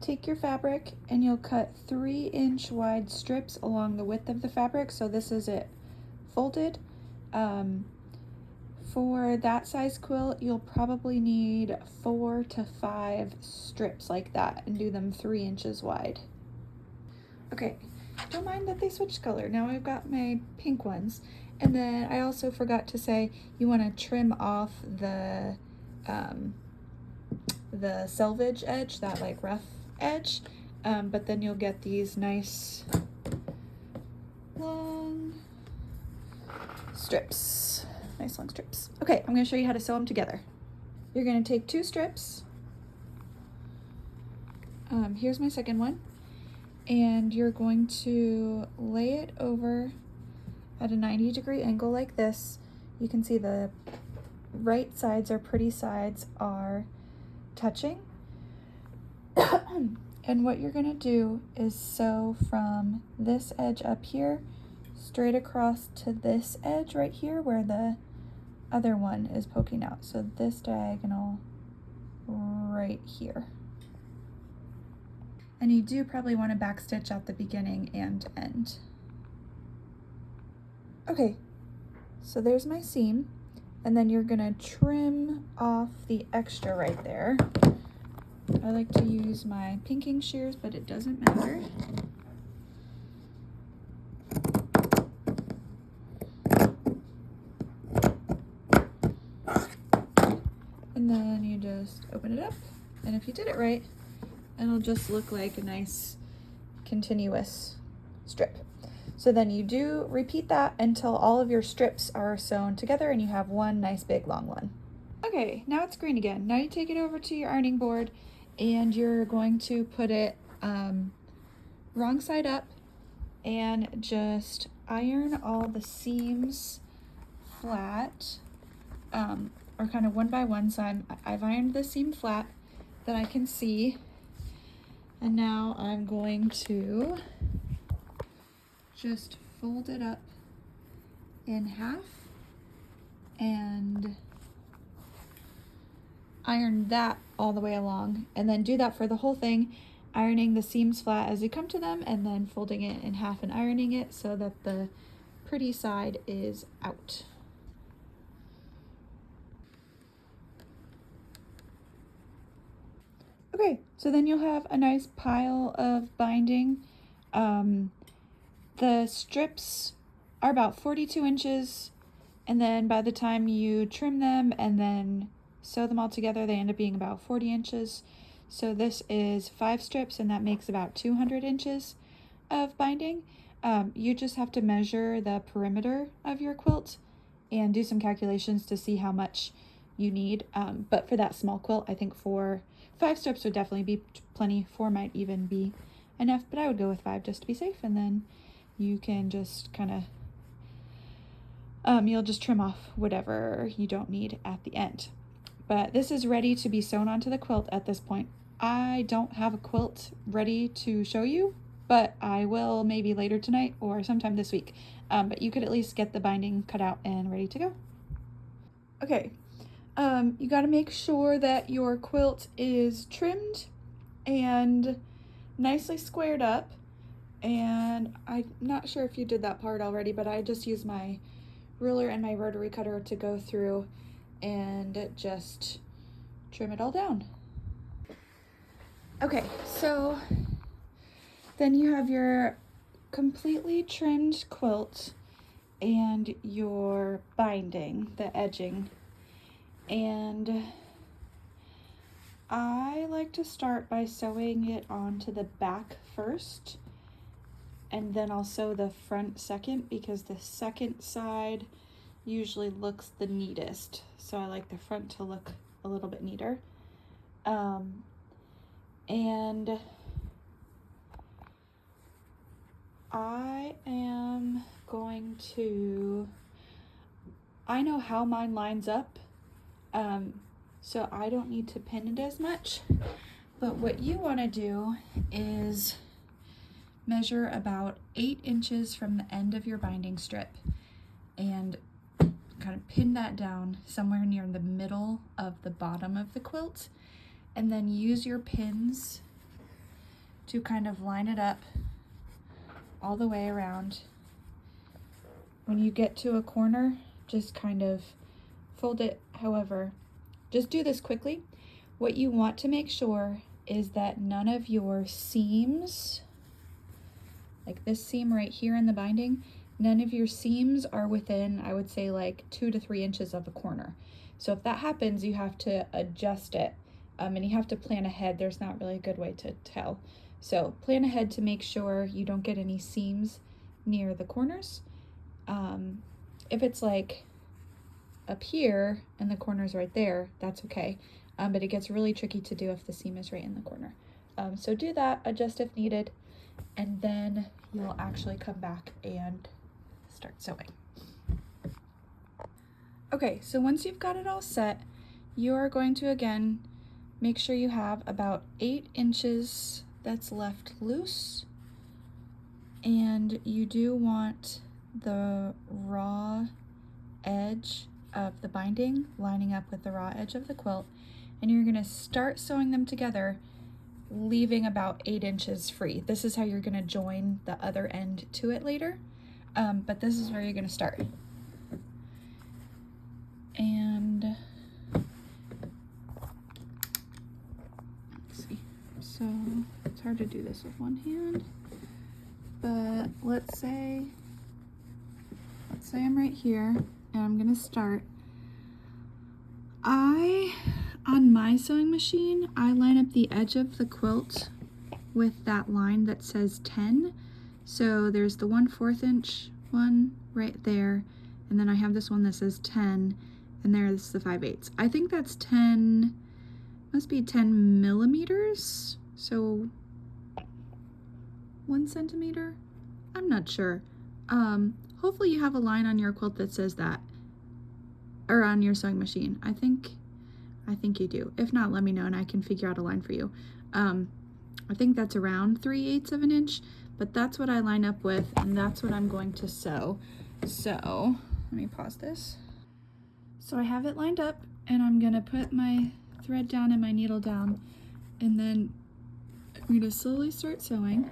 take your fabric and you'll cut 3-inch wide strips along the width of the fabric. So this is it folded. For that size quilt, you'll probably need 4 to 5 strips like that and do them 3 inches wide. Okay, don't mind that they switched color. Now I've got my pink ones. And then I also forgot to say you want to trim off the selvage edge, that like rough edge, but then you'll get these nice long strips. Nice long strips. Okay, I'm going to show you how to sew them together. You're going to take 2 strips. Here's my second one. And you're going to lay it over at a 90-degree angle like this. You can see the right sides or pretty sides are touching. And what you're going to do is sew from this edge up here straight across to this edge right here where the other one is poking out. So this diagonal right here. And you do probably want to backstitch at the beginning and end. Okay, so there's my seam, and then you're gonna trim off the extra right there. I like to use my pinking shears, but it doesn't matter. And then you just open it up, and if you did it right, it'll just look like a nice continuous strip. So then you do repeat that until all of your strips are sewn together and you have one nice big long one. Okay, now it's green again. Now you take it over to your ironing board and you're going to put it wrong side up and just iron all the seams flat, or kind of one by one. So I've ironed the seam flat that I can see. And now I'm going to just fold it up in half and iron that all the way along, and then do that for the whole thing, ironing the seams flat as you come to them and then folding it in half and ironing it so that the pretty side is out. Okay, so then you'll have a nice pile of binding. The strips are about 42 inches, and then by the time you trim them and then sew them all together, they end up being about 40 inches. So this is 5 strips, and that makes about 200 inches of binding. You just have to measure the perimeter of your quilt and do some calculations to see how much you need. But for that small quilt, I think 5 strips would definitely be plenty. 4 might even be enough, but I would go with 5 just to be safe, and then you can just kind of, you'll just trim off whatever you don't need at the end. But this is ready to be sewn onto the quilt at this point. I don't have a quilt ready to show you, but I will maybe later tonight or sometime this week. But you could at least get the binding cut out and ready to go. Okay, you got to make sure that your quilt is trimmed and nicely squared up. And I'm not sure if you did that part already, but I just use my ruler and my rotary cutter to go through and just trim it all down. Okay, so then you have your completely trimmed quilt and your binding, the edging. And I like to start by sewing it onto the back first, and then I'll sew the front second because the second side usually looks the neatest. So I like the front to look a little bit neater. And I am going to, I know how mine lines up, so I don't need to pin it as much. But what you want to do is measure about 8 inches from the end of your binding strip and kind of pin that down somewhere near the middle of the bottom of the quilt, and then use your pins to kind of line it up all the way around. When you get to a corner, just kind of fold it. However, just do this quickly. What you want to make sure is that none of your seams, like this seam right here in the binding, none of your seams are within, I would say, like 2 to 3 inches of a corner. So if that happens, you have to adjust it, and you have to plan ahead. There's not really a good way to tell. So plan ahead to make sure you don't get any seams near the corners. If it's like up here and the corner's right there, that's okay. But it gets really tricky to do if the seam is right in the corner. So do that, adjust if needed, and then you'll actually come back and start sewing. Okay, so once you've got it all set, you are going to again make sure you have about 8 inches that's left loose, and you do want the raw edge of the binding lining up with the raw edge of the quilt, and you're going to start sewing them together, leaving about 8 inches free. This is how you're going to join the other end to it later, but this is where you're going to start. And let's see, so it's hard to do this with one hand, but let's say I'm right here and I'm gonna start. On my sewing machine, I line up the edge of the quilt with that line that says 10. So there's the 1/4 inch one right there, and then I have this one that says 10, and there's the 5/8. I think that's 10, must be 10 millimeters, so 1 centimeter? I'm not sure. Hopefully you have a line on your quilt that says that, or on your sewing machine. I think you do. If not, let me know and I can figure out a line for you. I think that's around 3/8 of an inch, but that's what I line up with, and that's what I'm going to sew. So let me pause this. So I have it lined up, and I'm gonna put my thread down and my needle down, and then I'm gonna slowly start sewing.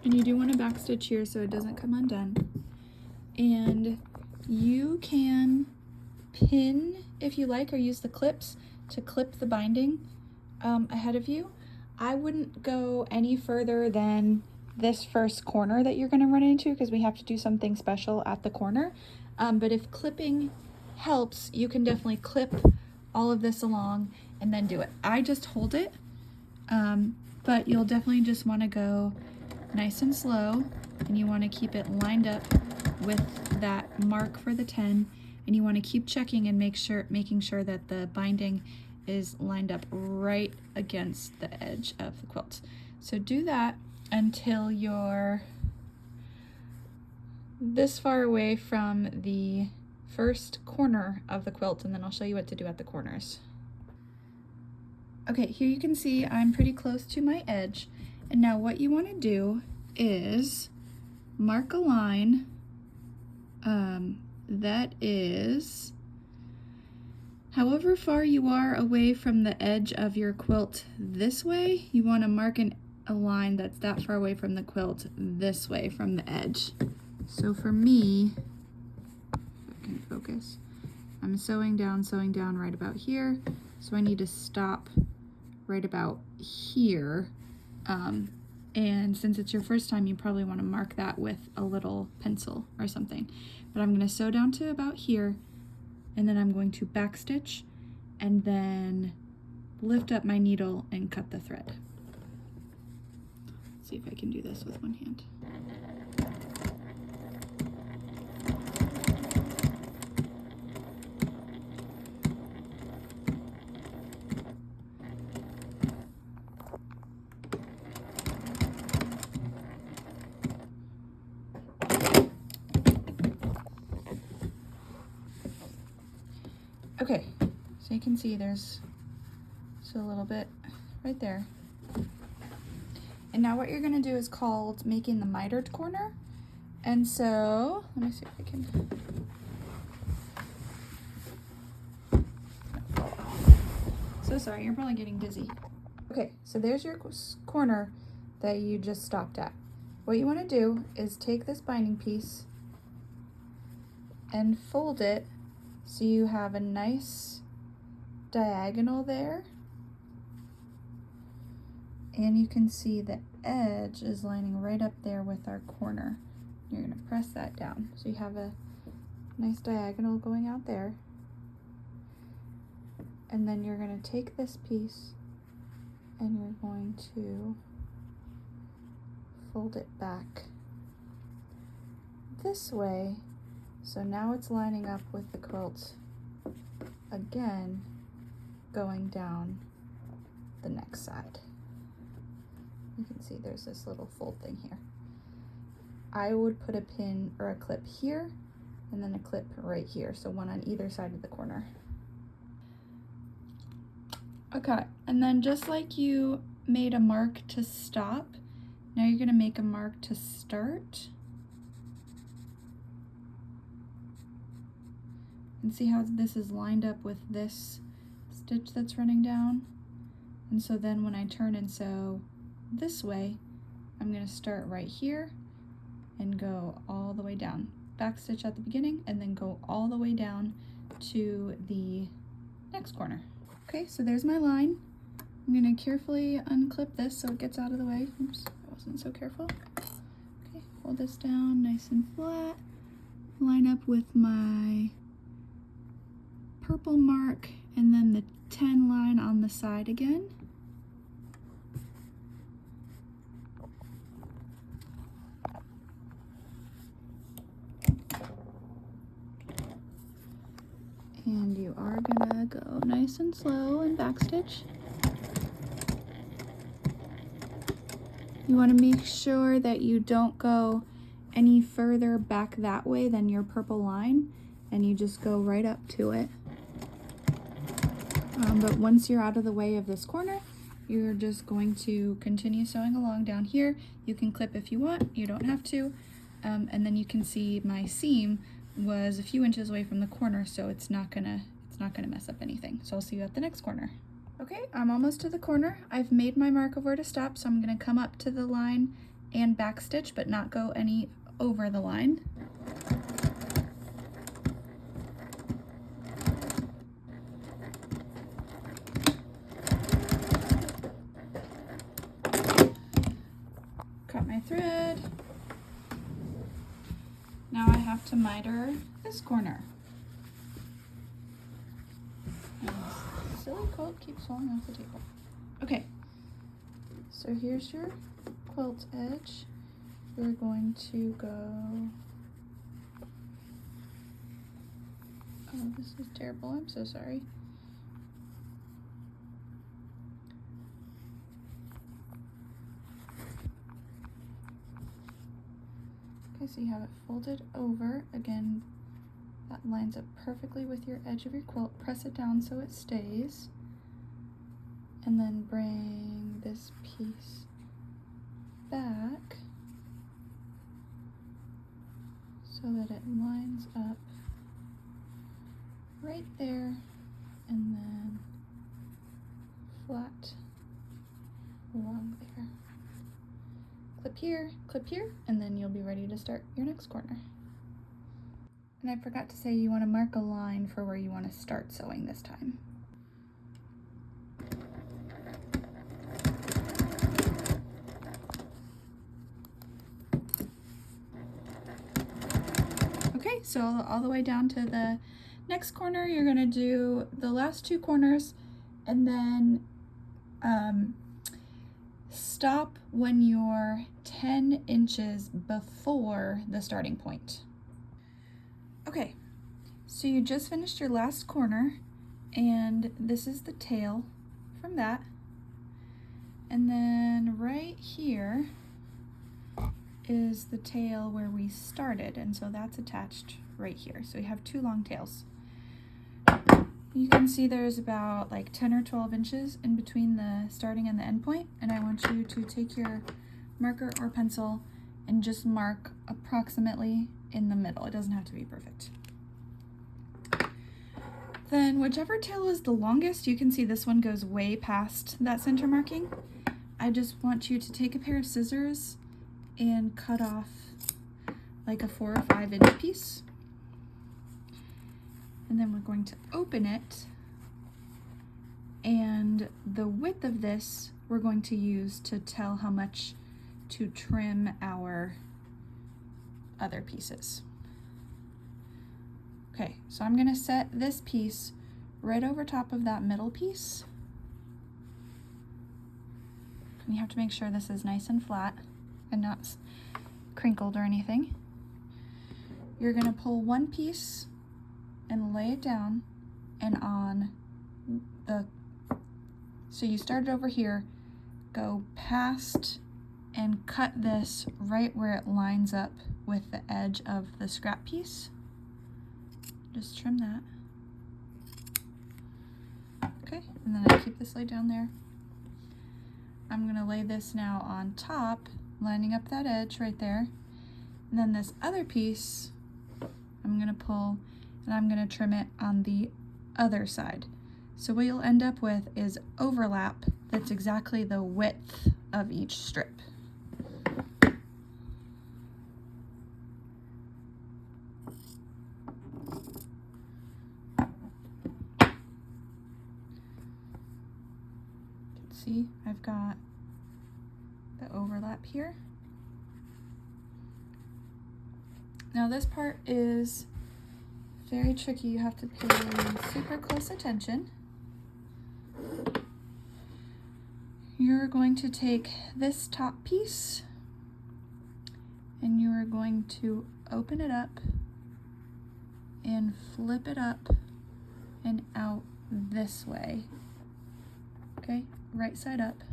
And you do want to backstitch here so it doesn't come undone. And you can pin if you like, or use the clips to clip the binding ahead of you. I wouldn't go any further than this first corner that you're going to run into, because we have to do something special at the corner. But if clipping helps, you can definitely clip all of this along and then do it. I just hold it, but you'll definitely just want to go nice and slow, and you want to keep it lined up with that mark for the 10, and you want to keep checking and making sure that the binding is lined up right against the edge of the quilt. So do that until you're this far away from the first corner of the quilt, and then I'll show you what to do at the corners. Okay, here you can see I'm pretty close to my edge. And now what you want to do is mark a line that is however far you are away from the edge of your quilt this way. You want to mark a line that's that far away from the quilt this way from the edge. So for me, if I can focus, I'm sewing down right about here. So I need to stop right about here. And since it's your first time, you probably want to mark that with a little pencil or something. But I'm going to sew down to about here, and then I'm going to backstitch and then lift up my needle and cut the thread. Let's see if I can do this with one hand. Okay, so you can see there's just a little bit right there. And now what you're gonna do is called making the mitered corner. And so, let me see if I can. So So sorry, you're probably getting dizzy. Okay, so there's your corner that you just stopped at. What you want to do is take this binding piece and fold it so you have a nice diagonal there. And you can see the edge is lining right up there with our corner. You're going to press that down so you have a nice diagonal going out there. And then you're going to take this piece and you're going to fold it back this way. So now it's lining up with the quilt again, going down the next side. You can see there's this little fold thing here. I would put a pin or a clip here and then a clip right here, so one on either side of the corner. Okay, and then just like you made a mark to stop, now you're gonna make a mark to start. And see how this is lined up with this stitch that's running down? And so then when I turn and sew this way, I'm gonna start right here and go all the way down. Back stitch at the beginning and then go all the way down to the next corner. Okay, so there's my line. I'm gonna carefully unclip this so it gets out of the way. Oops, I wasn't so careful. Okay, hold this down nice and flat. Line up with my purple mark and then the 10 line on the side again. And you are gonna go nice and slow and backstitch. You want to make sure that you don't go any further back that way than your purple line, and you just go right up to it. But once you're out of the way of this corner, you're just going to continue sewing along down here. You can clip if you want, you don't have to. And then you can see my seam was a few inches away from the corner, so it's not gonna mess up anything. So I'll see you at the next corner. Okay, I'm almost to the corner. I've made my mark of where to stop, so I'm gonna come up to the line and backstitch, but not go any over the line. Cut my thread. Now I have to miter this corner. And this silly quilt keeps falling off the table. Okay, so here's your quilt edge. We're going to go, oh, this is terrible, I'm so sorry. Okay, so you have it folded over. Again, that lines up perfectly with your edge of your quilt. Press it down so it stays. And then bring this piece back so that it lines up right there and then flat along there. Clip here, and then you'll be ready to start your next corner. And I forgot to say you want to mark a line for where you want to start sewing this time. Okay, so all the way down to the next corner, you're going to do the last two corners and then stop when you're 10 inches before the starting point. Okay, so you just finished your last corner and this is the tail from that. And then right here is the tail where we started, and so that's attached right here. So we have two long tails. You can see there's about like 10 or 12 inches in between the starting and the end point, and I want you to take your marker or pencil and just mark approximately in the middle. It doesn't have to be perfect. Then whichever tail is the longest, you can see this one goes way past that center marking. I just want you to take a pair of scissors and cut off like a 4 or 5 inch piece. And then we're going to open it, and the width of this we're going to use to tell how much to trim our other pieces. Okay, so I'm gonna set this piece right over top of that middle piece. And you have to make sure this is nice and flat and not crinkled or anything. You're gonna pull one piece and lay it down and on the, so you started over here, go past and cut this right where it lines up with the edge of the scrap piece. Just trim that. Okay, and then I keep this laid down there. I'm gonna lay this now on top, lining up that edge right there. And then this other piece, I'm gonna pull and I'm gonna trim it on the other side. So what you'll end up with is overlap that's exactly the width of each strip. See, I've got the overlap here. Now this part is very tricky. You have to pay super close attention. You're going to take this top piece and you are going to open it up and flip it up and out this way. Okay, right side up.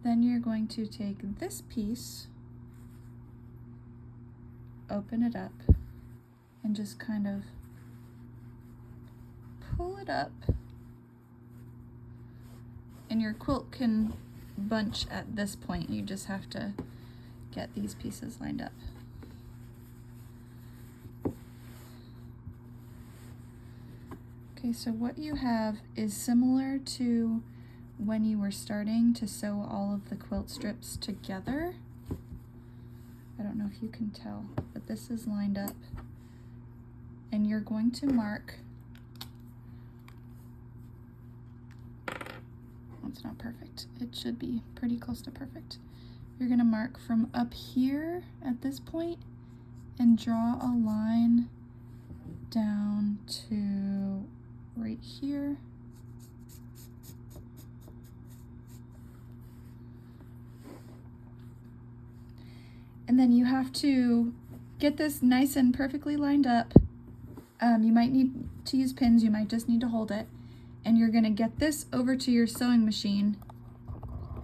Then you're going to take this piece, open it up, and just kind of pull it up. And your quilt can bunch at this point. You just have to get these pieces lined up. Okay, so what you have is similar to when you were starting to sew all of the quilt strips together. I don't know if you can tell, but this is lined up. And you're going to mark, it's not perfect. It should be pretty close to perfect. You're gonna mark from up here at this point and draw a line down to right here. And then you have to get this nice and perfectly lined up. You might need to use pins, you might just need to hold it. And you're gonna get this over to your sewing machine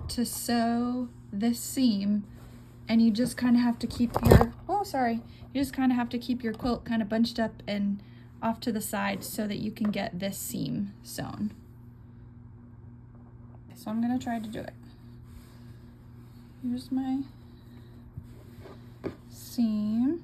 to sew this seam. And you just kind of have to keep your, you just kind of have to keep your quilt kind of bunched up and off to the side so that you can get this seam sewn. So I'm gonna try to do it. Here's my seam.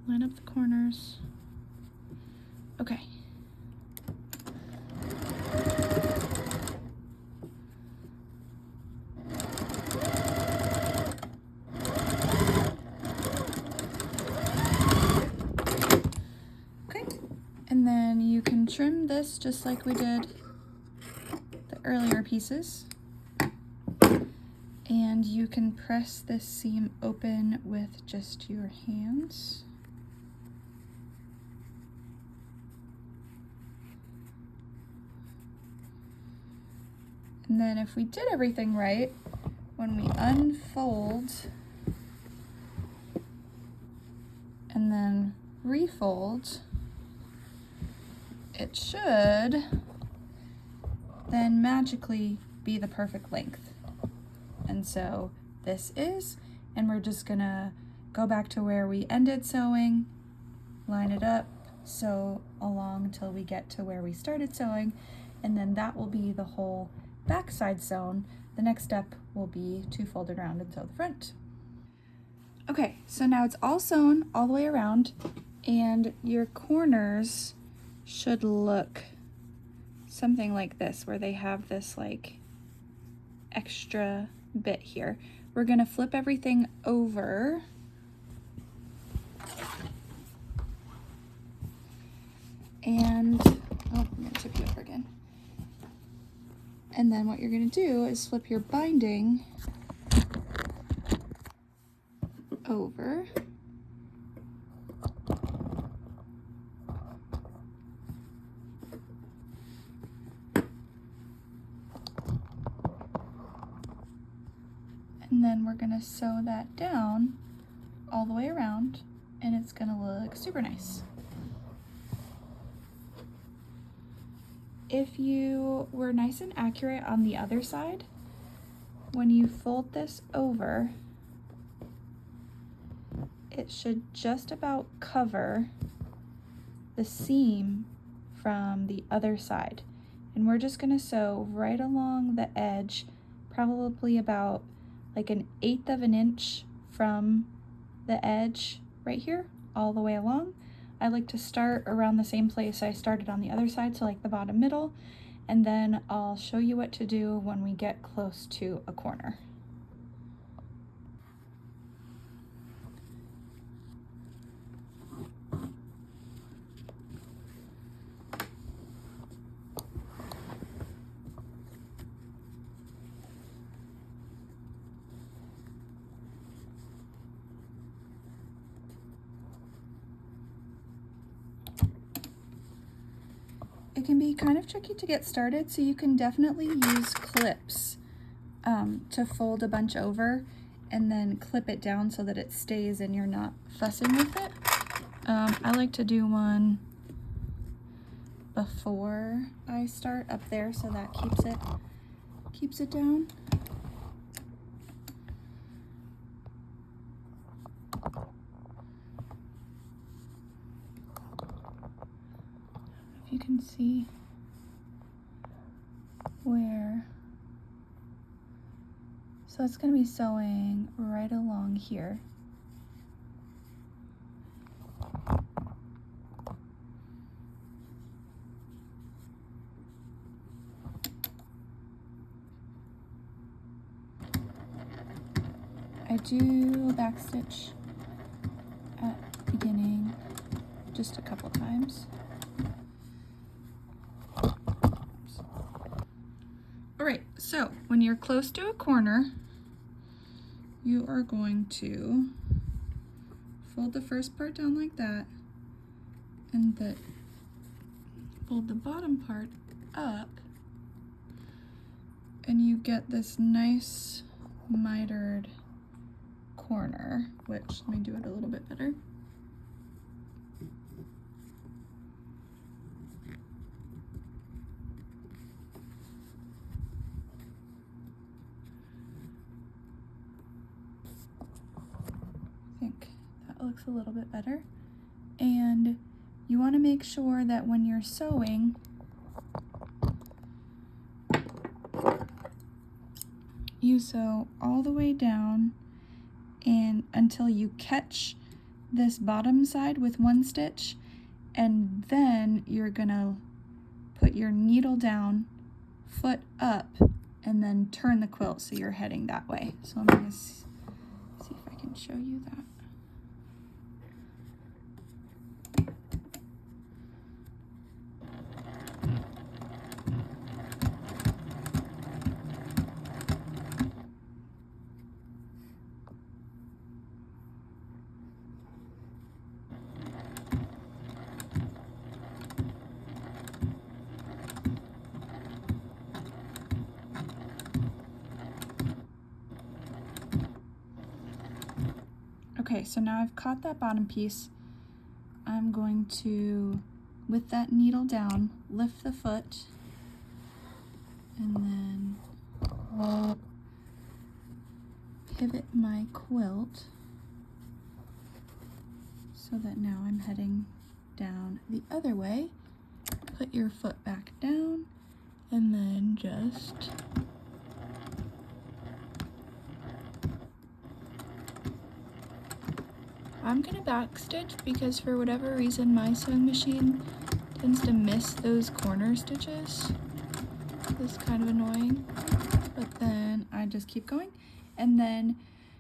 Line up the corners. Okay. Okay, and then you can trim this just like we did the earlier pieces. And you can press this seam open with just your hands. And then if we did everything right, when we unfold and then refold, it should then magically be the perfect length. And so this is, and we're just gonna go back to where we ended sewing, line it up, sew along till we get to where we started sewing, and then that will be the whole back side sewn. The next step will be to fold it around and sew the front. Okay, so now it's all sewn all the way around, and your corners should look something like this, where they have this like extra bit here. We're gonna flip everything over and, oh, I'm gonna tip you over again. And then what you're gonna do is flip your binding over. And then we're gonna sew that down all the way around, and it's gonna look super nice. If you were nice and accurate on the other side, when you fold this over, it should just about cover the seam from the other side. And we're just gonna sew right along the edge, probably about like 1/8 of an inch from the edge right here, all the way along. I like to start around the same place I started on the other side, so like the bottom middle, and then I'll show you what to do when we get close to a corner. It can be kind of tricky to get started, so you can definitely use clips to fold a bunch over and then clip it down so that it stays and you're not fussing with it. I like to do one before I start up there, so that keeps it down. If you can see where, so it's going to be sewing right along here. I do a back stitch at the beginning just a couple times. All right, so when you're close to a corner, you are going to fold the first part down like that, and then fold the bottom part up, and you get this nice mitered corner, which, let me do it a little bit better. I think that looks a little bit better. And you want to make sure that when you're sewing, you sew all the way down and until you catch this bottom side with one stitch, and then you're gonna put your needle down, foot up, and then turn the quilt so you're heading that way. So I'm gonna see if I can show you that. Okay, so now I've caught that bottom piece. I'm going to, with that needle down, lift the foot, and then pivot my quilt so that now I'm heading down the other way. Put your foot back down and then just I'm gonna backstitch because for whatever reason my sewing machine tends to miss those corner stitches. This is kind of annoying, but then I just keep going, and then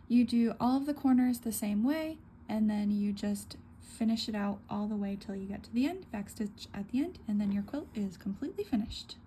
you do all of the corners the same way, and then you just finish it out all the way till you get to the end, backstitch at the end, and then your quilt is completely finished.